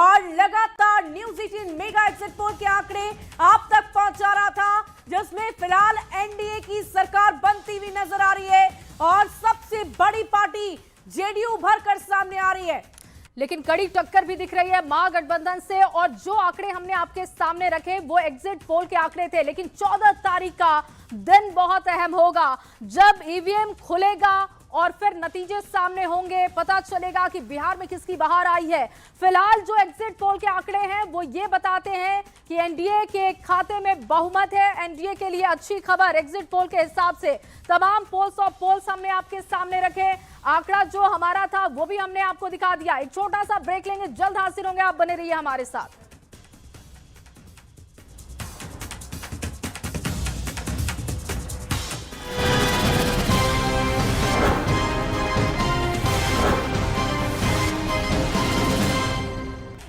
और लगातार news 18 mega exit poll के आंकड़े आप तक पहुंचा रहा था, जिसमें फिलहाल एनडीए की सरकार बनती हुई नजर आ रही है और सबसे बड़ी पार्टी जेडीयू उभर कर सामने आ रही है। लेकिन कड़ी टक्कर भी दिख रही है महागठबंधन से। और जो आंकड़े हमने आपके सामने रखे वो एग्जिट पोल के आंकड़े थे, लेकिन 14 तारीख का दिन बहुत अहम होगा जब ईवीएम खुलेगा और फिर नतीजे सामने होंगे, पता चलेगा कि बिहार में किसकी बहार आई है। फिलहाल जो एग्जिट पोल के आंकड़े हैं वो ये बताते हैं कि एनडीए के खाते में बहुमत है। एनडीए के लिए अच्छी खबर एग्जिट पोल के हिसाब से। तमाम पोल्स और पोल्स हमने आपके सामने रखे, आंकड़ा जो हमारा था वो भी हमने आपको दिखा दिया। एक छोटा सा ब्रेक लेंगे, जल्द हाजिर होंगे, आप बने रहिए हमारे साथ।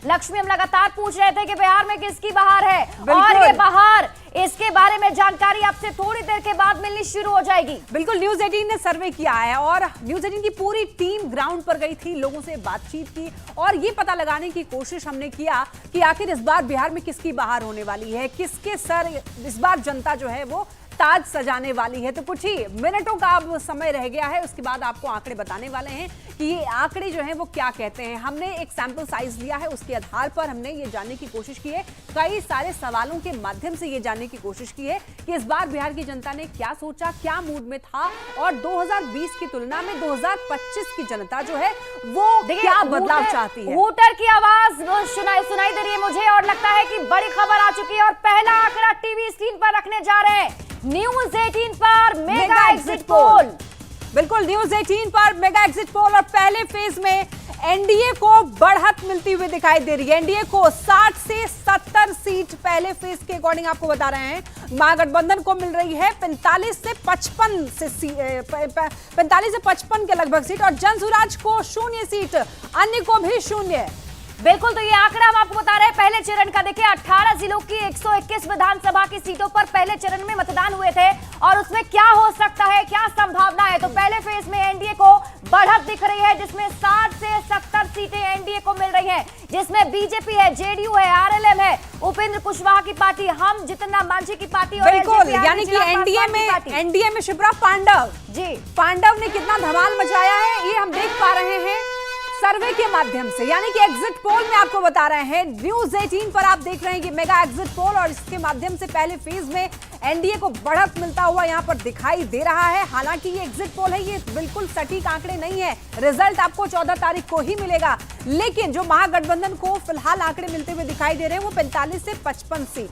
लक्ष्मी, हम लगातार पूछ रहे थे कि बिहार में किसकी बहार है और ये बहार, इसके बारे में जानकारी आपसे थोड़ी देर के बाद मिलनी शुरू हो जाएगी। बिल्कुल, न्यूज़ 18 ने सर्वे किया है और न्यूज़ 18 की पूरी टीम ग्राउंड पर गई थी, लोगों से बातचीत की और ये पता लगाने की कोशिश हमने किया कि आखिर इस बार बिहार में किसकी बहार होने वाली है, किसके सर इस बार जनता जो है वो ताज सजाने वाली है। तो कुछ ही मिनटों का अब समय रह गया है, उसके बाद आपको आंकड़े बताने वाले हैं कि ये आंकड़े जो हैं वो क्या कहते हैं। हमने एक सैंपल साइज लिया है, उसके आधार पर हमने ये जानने की कोशिश की है, कई सारे सवालों के माध्यम से ये जानने की कोशिश की है कि इस बार बिहार की जनता ने क्या सोचा, क्या मूड में था और 2020 की तुलना में 2025 की जनता जो है वो क्या बदलाव चाहती है। वोटर की आवाज सुनाई दे रही है मुझे और लगता है कि बड़ी खबर आ चुकी है और पहला आंकड़ा टीवी स्क्रीन पर रखने जा रहे हैं न्यूज़ 18 पर मेगा एग्जिट पोल। बिल्कुल, न्यूज़ 18 पर मेगा एग्जिट पोल और पहले फेज में एनडीए को बढ़त मिलती हुई दिखाई दे रही है। एनडीए को 60 से 70 सीट पहले फेज के अकॉर्डिंग आपको बता रहे हैं, महागठबंधन को मिल रही है 45 से 55 के लगभग सीट और जनसुराज को 0 सीट, अन्य को भी 0। बिल्कुल, तो ये आंकड़ा हम आपको बता रहे हैं पहले चरण का। देखिए 18 जिलों की 121 विधानसभा की सीटों पर पहले चरण में मतदान हुए थे और उसमें क्या हो सकता है, क्या संभावना है। तो पहले फेज में एनडीए को बढ़त दिख रही है, जिसमें 60 से 70 सीटें एनडीए को मिल रही हैं, जिसमें बीजेपी है, जेडीयू है, आरएलएम है, उपेंद्र कुशवाहा की पार्टी, हम जितना मांझी की पार्टी और बिल्कुल, यानी कि एनडीए में शिप्रा पांडव ने कितना धमाल मचाया है ये हम देख पा रहे हैं सर्वे के माध्यम से। यानी कि एग्जिट पोल में आपको बता रहे हैं, न्यूज़ 18 पर आप देख रहे हैं कि मेगा एग्जिट पोल और इसके माध्यम से पहले फेज में एनडीए को बढ़त मिलता हुआ यहां पर दिखाई दे रहा है। हालांकि ये एग्जिट पोल है, ये बिल्कुल सटीक आंकड़े नहीं है, रिजल्ट आपको 14 तारीख को ही मिलेगा। लेकिन जो महागठबंधन को फिलहाल आंकड़े मिलते हुए दिखाई दे रहे हैं वो 45 से 55 सीट।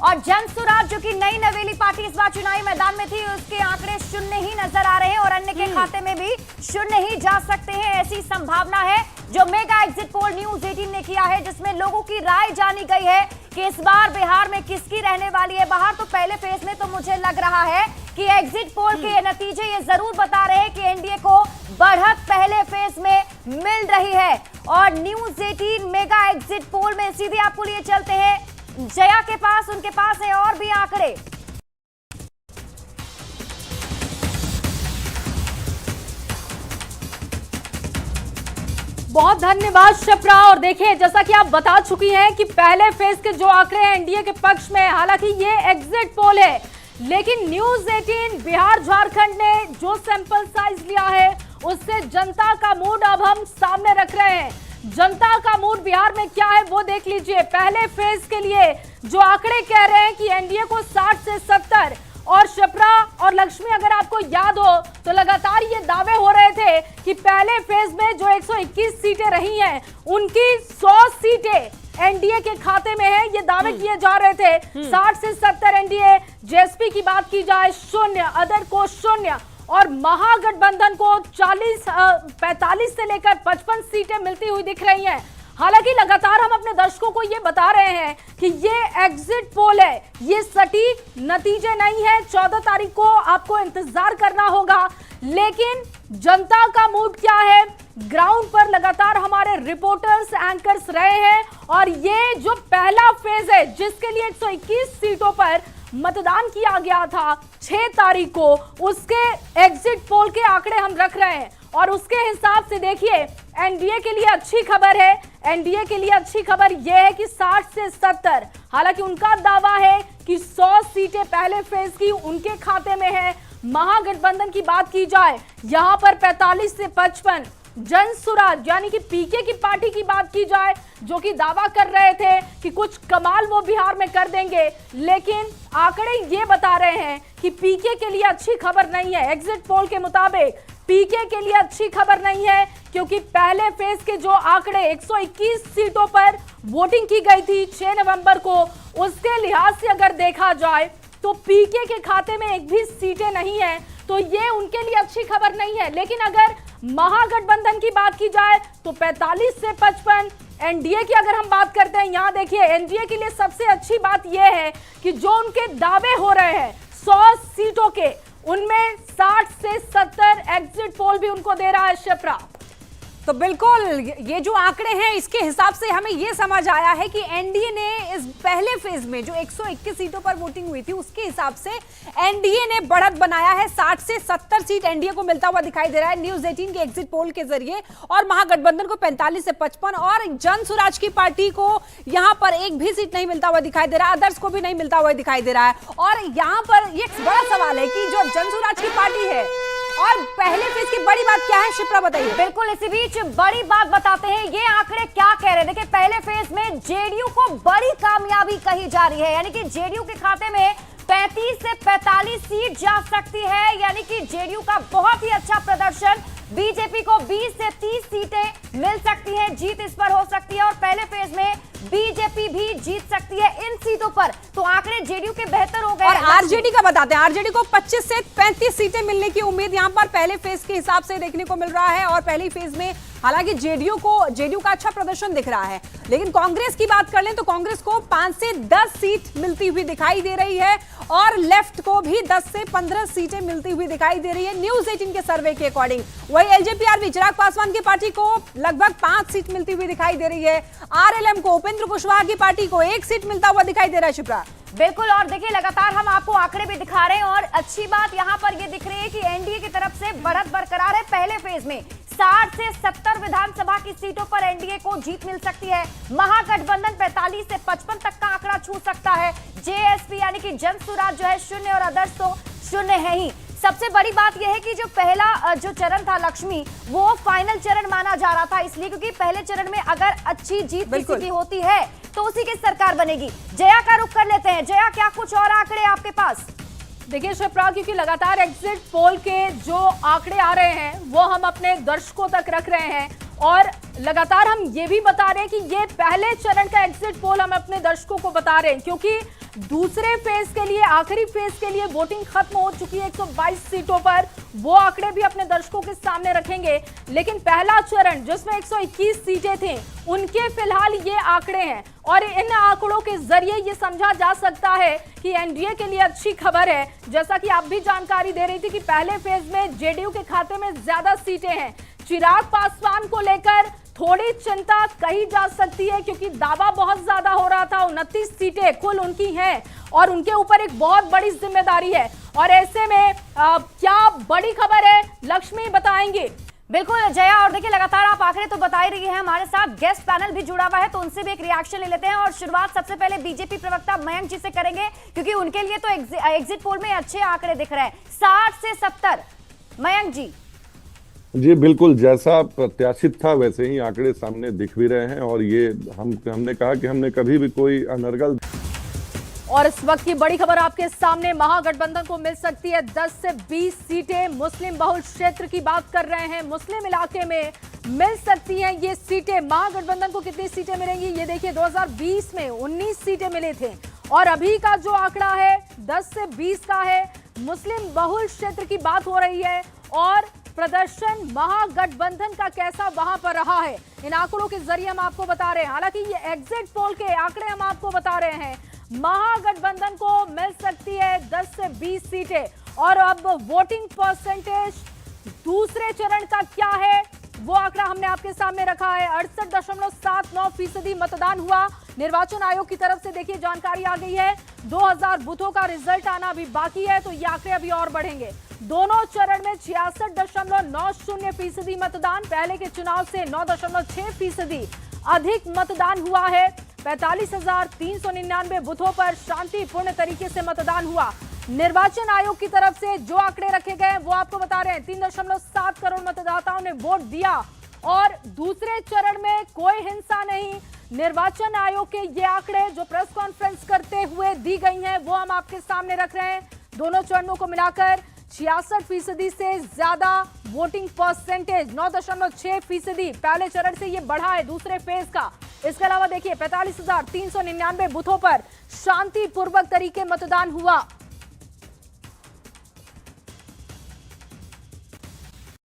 और जनसुराज जो कि नई नवेली पार्टी इस बार चुनावी मैदान में थी, उसके आंकड़े 0 ही नजर आ रहे हैं और अन्य के खाते में भी 0 ही जा सकते हैं, ऐसी संभावना है। जो मेगा एग्जिट पोल न्यूज़ 18 ने किया है, जिसमें लोगों की राय जानी गई है कि इस बार बिहार में किसकी रहने वाली है बहार। तो पहले फेज में तो मुझे लग रहा है कि एग्जिट पोल के नतीजे ये जरूर बता रहे हैं कि एनडीए को बढ़त पहले फेज में मिल रही है। और न्यूज़ 18 मेगा एग्जिट पोल में सीधे आपको लिए चलते हैं जया के पास, उनके पास है और भी आंकड़े। बहुत धन्यवाद शिप्रा। और देखिए, जैसा कि आप बता चुकी हैं कि पहले फेज के जो आंकड़े हैं एनडीए के पक्ष में, हालांकि ये एग्जिट पोल है, लेकिन न्यूज़ 18 बिहार झारखंड ने जो सैंपल साइज लिया है उससे जनता का मूड अब हम सामने रख रहे हैं। जनता का मूड बिहार में क्या है वो देख लीजिए। पहले फेज के लिए जो आंकड़े कह रहे हैं कि एनडीए को 60 से 70 और शिप्रा और लक्ष्मी, अगर आपको याद हो तो लगातार ये दावे हो रहे थे कि पहले फेज में जो 121 सीटें रही हैं उनकी 100 सीटें एनडीए के खाते में है, ये दावे किए जा रहे थे। 60 से 70 एनडीए, जेएसपी की बात की जाए 0, अदर को 0 और महागठबंधन को 45 से लेकर 55 सीटें मिलती हुई दिख रही हैं। हालांकि लगातार हम अपने दर्शकों को ये बता रहे हैं कि ये एग्जिट पोल है, ये सटीक नतीजे नहीं है। 14 तारीख को आपको इंतजार करना होगा, लेकिन जनता का मूड क्या है, ग्राउंड पर लगातार हमारे रिपोर्टर्स, एंकर्स रहे हैं और ये जो पहला फेज है जिसके लिए 121 सीटों पर मतदान किया गया था 6 तारीख को, उसके एग्जिट पोल के आंकड़े हम रख रहे हैं और उसके हिसाब से देखिए एनडीए के लिए अच्छी खबर है। एनडीए के लिए अच्छी खबर यह है कि 60 से 70, हालांकि उनका दावा है कि 100 सीटें पहले फेज की उनके खाते में है। महागठबंधन की बात की जाए, यहां पर 45 से 55 जनसुराज यानी कि पीके की पार्टी की बात की जाए, जो कि दावा कर रहे थे कि कुछ कमाल वो बिहार में कर देंगे, लेकिन आंकड़े ये बता रहे हैं कि पीके के लिए अच्छी खबर नहीं है। एग्जिट पोल के मुताबिक पीके के लिए अच्छी खबर नहीं है, क्योंकि पहले फेज के जो आंकड़े 121 सीटों पर वोटिंग की गई थी 6 नवंबर को, उसके लिहाज से अगर देखा जाए तो पीके के खाते में एक भी सीटें नहीं है, तो ये उनके लिए अच्छी खबर नहीं है। लेकिन अगर महागठबंधन की बात की जाए तो 45 से 55, एनडीए की अगर हम बात करते हैं, यहां देखिए एनडीए के लिए सबसे अच्छी बात यह है कि जो उनके दावे हो रहे हैं 100 सीटों के, उनमें 60 से 70 एग्जिट पोल भी उनको दे रहा है शिप्रा। तो बिल्कुल ये जो आंकड़े हैं इसके हिसाब से हमें ये समझ आया है कि एनडीए ने इस पहले फेज में जो 121 सीटों पर वोटिंग हुई थी उसके हिसाब से एनडीए ने बढ़त बनाया है। 60 से 70 सीट एनडीए को मिलता हुआ दिखाई दे रहा है न्यूज 18 के एग्जिट पोल के जरिए, और महागठबंधन को 45 से 55 और जनसुराज की पार्टी को यहां पर एक भी सीट नहीं मिलता हुआ दिखाई दे रहा है, अदर्स को भी नहीं मिलता हुआ दिखाई दे रहा है। और यहां पर ये बड़ा सवाल है कि जो जनसुराज की पार्टी है और पहले फेज की बड़ी बात क्या है, शिप्रा बताइए। बिल्कुल, इसी बीच बड़ी बात बताते हैं, ये आंकड़े क्या कह रहे हैं। देखिए, पहले फेज में जेडीयू को बड़ी कामयाबी कही जा रही है, यानी कि जेडीयू के खाते में 35 से 45 सीट जा सकती है, यानी कि जेडीयू का बहुत ही अच्छा प्रदर्शन। बीजेपी को 20 से 30 सीटें मिल सकती हैं, जीत इस पर हो सकती है, और पहले फेज में बीजेपी भी जीत सकती है इन सीटों पर। तो आंकड़े जेडीयू के बेहतर हो गए। और आरजेडी का बताते हैं, आरजेडी को 25 से 35 सीटें मिलने की उम्मीद यहां पर पहले फेज के हिसाब से देखने को मिल रहा है। और पहले फेज में हालांकि जेडीयू का अच्छा प्रदर्शन दिख रहा है, लेकिन कांग्रेस की बात कर लें तो कांग्रेस को 5 से 10 सीट मिलती हुई दिखाई दे रही है, और लेफ्ट को भी 10 से 15 सीटें मिलती हुई दिखाई दे रही है न्यूज 18 के सर्वे के अकॉर्डिंग। वही एलजेपी चिराग पासवान की पार्टी को लगभग 5 सीट मिलती हुई दिखाई दे रही है। आरएलएम को उपेंद्र कुशवाहा की पार्टी को 1 सीट मिलता हुआ दिखाई दे रहा है। शिप्रा बिल्कुल, और देखिए लगातार हम आपको आंकड़े भी दिखा रहे हैं, और अच्छी बात यहां पर ये दिख रही है कि एनडीए की तरफ से बढ़त बरकरार है। पहले फेज में 60 से 70 विधानसभा की सीटों पर एनडीए को जीत मिल सकती है। महागठबंधन 45 से 55 तक का आंकड़ा छू सकता है। जेएसपी यानी कि जनसुराज जो है 0 और अदर्स तो 0 है ही। सबसे बड़ी बात यह है कि जो पहला जो चरण था लक्ष्मी, वो फाइनल चरण माना जा रहा था, इसलिए क्योंकि पहले चरण में अगर अच्छी जीत किसी की होती है तो उसी की सरकार बनेगी। जया का रुख कर लेते हैं। जया, क्या कुछ और आंकड़े आपके पास? देखिए शिप्रा, क्योंकि लगातार एग्जिट पोल के जो आंकड़े आ रहे हैं वो हम अपने दर्शकों तक रख रहे हैं, और लगातार हम ये भी बता रहे हैं कि ये पहले चरण का एग्जिट पोल हम अपने दर्शकों को बता रहे हैं, क्योंकि दूसरे फेज के लिए, आखिरी फेज के लिए वोटिंग खत्म हो चुकी है 122 सीटों पर, वो आंकड़े भी अपने दर्शकों के सामने रखेंगे। लेकिन पहला चरण जिसमें 121 सीटें थी, उनके फिलहाल ये आंकड़े हैं, और इन आंकड़ों के जरिए ये समझा जा सकता है कि एनडीए के लिए अच्छी खबर है। जैसा कि आप भी जानकारी दे रही थी कि पहले फेज में जेडीयू के खाते में ज्यादा सीटें हैं। चिराग पासवान को लेकर थोड़ी चिंता कही जा सकती है, क्योंकि दावा बहुत ज्यादा हो रहा था। 29 सीटें कुल उनकी हैं और उनके ऊपर एक बहुत बड़ी जिम्मेदारी है, और ऐसे में क्या बड़ी खबर है, लक्ष्मी बताएंगे। बिल्कुल जया, और देखिए लगातार आप आंकड़े तो बता ही रही हैं, हमारे साथ गेस्ट पैनल भी जुड़ा हुआ है, तो उनसे भी एक रिएक्शन ले लेते हैं। और शुरुआत सबसे पहले बीजेपी प्रवक्ता मयंक जी से करेंगे, क्योंकि उनके लिए तो एग्जिट पोल में अच्छे आंकड़े दिख रहे हैं, 60 से 70। मयंक जी बिल्कुल, जैसा प्रत्याशित था वैसे ही आंकड़े सामने दिख भी रहे हैं, और ये हमने कहा कि हमने कभी भी कोई अनर्गल। और इस वक्त की बड़ी खबर आपके सामने, महागठबंधन को मिल सकती है 10 से 20 सीटें। मुस्लिम बहुल क्षेत्र की बात कर रहे हैं, मुस्लिम इलाके में मिल सकती हैं ये सीटें। महागठबंधन को कितनी सीटें मिलेंगी, ये देखिए 2020 में 19 सीटें मिले थे, और अभी का जो आंकड़ा है 10 से 20 का है। मुस्लिम बहुल क्षेत्र की बात हो रही है, और प्रदर्शन महागठबंधन का कैसा वहां पर रहा है, इन आंकड़ों के जरिए हम आपको बता रहे हैं। हालांकि ये एग्जिट पोल के आंकड़े हम आपको बता रहे हैं। महागठबंधन को मिल सकती है 10 से 20 सीटें। और अब वोटिंग परसेंटेज दूसरे चरण का क्या है, वो आंकड़ा हमने आपके सामने रखा है। 68.79% मतदान हुआ। निर्वाचन आयोग की तरफ से देखिए जानकारी आ गई है, 2000 बूथों का रिजल्ट आना अभी बाकी है, तो ये आंकड़े अभी और बढ़ेंगे। दोनों चरण में 66.90% मतदान, पहले के चुनाव से 9.6% अधिक मतदान हुआ है। 45,399 बूथों पर शांतिपूर्ण तरीके से मतदान हुआ। निर्वाचन आयोग की तरफ से जो आंकड़े रखे गए वो आपको बता रहे हैं, 3.7 करोड़ मतदाताओं ने वोट दिया और दूसरे चरण में कोई हिंसा नहीं। निर्वाचन आयोग के ये आंकड़े जो प्रेस कॉन्फ्रेंस करते हुए दी गई हैं वो हम आपके सामने रख रहे हैं। दोनों चरणों को मिलाकर 66% से ज्यादा वोटिंग परसेंटेज, 9.6% पहले चरण से ये बढ़ा है दूसरे फेज का। इसके अलावा देखिए 45,399 बूथों पर शांतिपूर्वक तरीके मतदान हुआ।